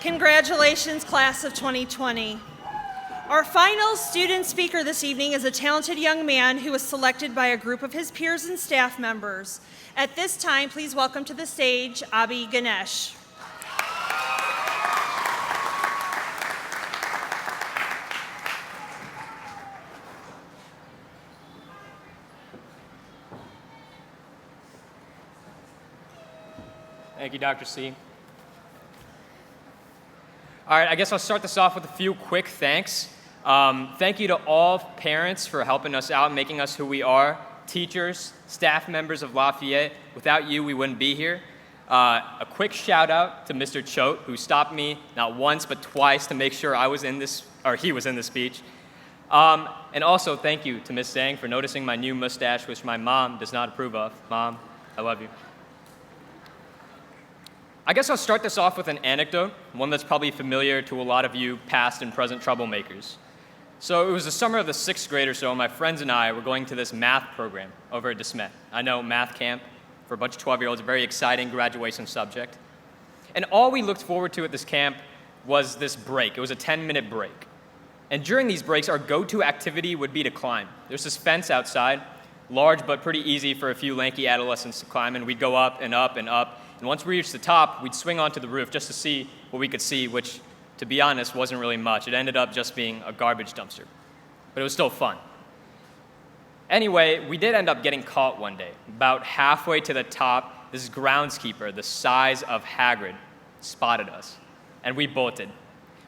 Congratulations, class of 2020. Our final student speaker this evening is a talented young man who was selected by a group of his peers and staff members. At this time, please welcome to the stage, Abhi Ganesh. Thank you, Dr. C. All right, I guess I'll start this off with a few quick thanks. Thank you to all parents for helping us out, making us who we are, teachers, staff members of Lafayette. Without you, we wouldn't be here. A quick shout out to Mr. Choate, who stopped me not once but twice to make sure he was in the speech. And also thank you to Ms. Zhang for noticing my new mustache, which my mom does not approve of. Mom, I love you. I guess I'll start this off with an anecdote, one that's probably familiar to a lot of you past and present troublemakers. So it was the summer of the 6th grade or so, and my friends and I were going to this math program over at DeSmet. I know, math camp for a bunch of 12-year-olds, a very exciting graduation subject. And all we looked forward to at this camp was this break. It was a 10-minute break. And during these breaks, our go-to activity would be to climb. There's this fence outside, large but pretty easy for a few lanky adolescents to climb, and we'd go up and up and up. And once we reached the top, we'd swing onto the roof just to see what we could see, which, to be honest, wasn't really much. It ended up just being a garbage dumpster. But it was still fun. Anyway, we did end up getting caught one day. About halfway to the top, this groundskeeper, the size of Hagrid, spotted us. And we bolted.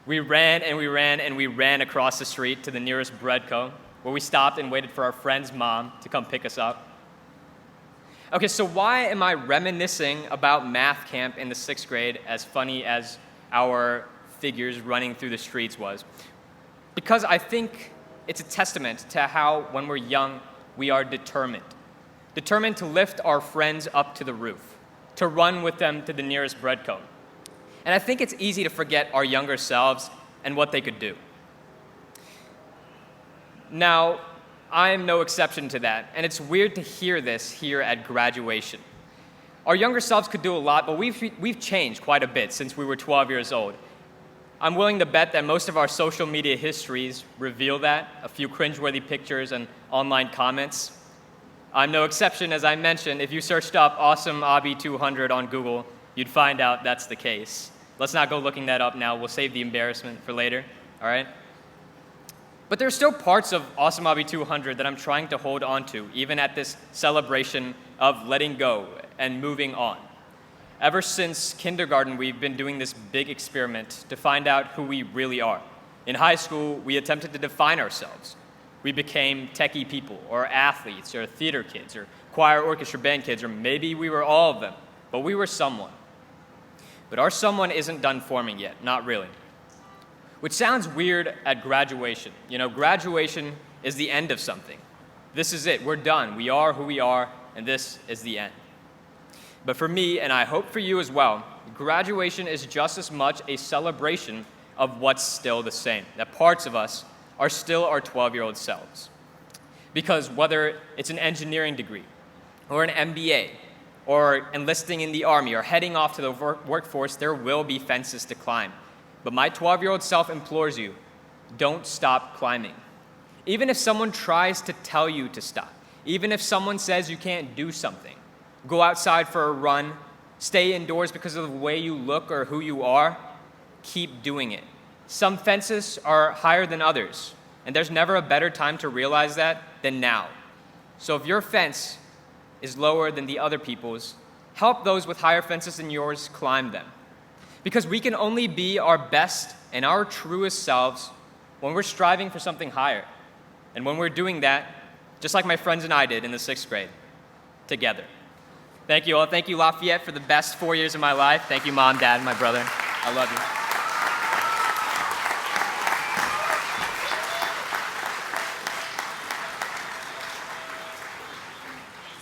We ran and we ran and we ran across the street to the nearest bread co, where we stopped and waited for our friend's mom to come pick us up. Okay, so why am I reminiscing about math camp in the 6th grade as funny as our figures running through the streets was? Because I think it's a testament to how, when we're young, we are determined. Determined to lift our friends up to the roof, to run with them to the nearest bread co. And I think it's easy to forget our younger selves and what they could do. Now, I'm no exception to that, and it's weird to hear this here at graduation. Our younger selves could do a lot, but we've changed quite a bit since we were 12 years old. I'm willing to bet that most of our social media histories reveal that, a few cringeworthy pictures and online comments. I'm no exception, as I mentioned. If you searched up Awesome Abhi 200 on Google, you'd find out that's the case. Let's not go looking that up now. We'll save the embarrassment for later, all right? But there are still parts of Awesome Abhi 200 that I'm trying to hold on to, even at this celebration of letting go and moving on. Ever since kindergarten, we've been doing this big experiment to find out who we really are. In high school, we attempted to define ourselves. We became techie people, or athletes, or theater kids, or choir, orchestra, band kids, or maybe we were all of them, but we were someone. But our someone isn't done forming yet, not really. Which sounds weird at graduation. You know, graduation is the end of something. This is it, we're done. We are who we are, and this is the end. But for me, and I hope for you as well, graduation is just as much a celebration of what's still the same, that parts of us are still our 12-year-old selves. Because whether it's an engineering degree, or an MBA, or enlisting in the Army, or heading off to the workforce, there will be fences to climb. But my 12-year-old self implores you, don't stop climbing. Even if someone tries to tell you to stop, even if someone says you can't do something, go outside for a run, stay indoors because of the way you look or who you are, keep doing it. Some fences are higher than others, and there's never a better time to realize that than now. So if your fence is lower than the other people's, help those with higher fences than yours climb them. Because we can only be our best and our truest selves when we're striving for something higher. And when we're doing that, just like my friends and I did in the 6th grade, together. Thank you all. Thank you, Lafayette, for the best 4 years of my life. Thank you, Mom, Dad, and my brother. I love you.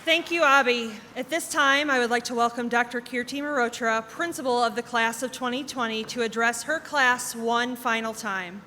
Thank you, Abhi. At this time, I would like to welcome Dr. Kirti Mehrotra, principal of the class of 2020, to address her class one final time.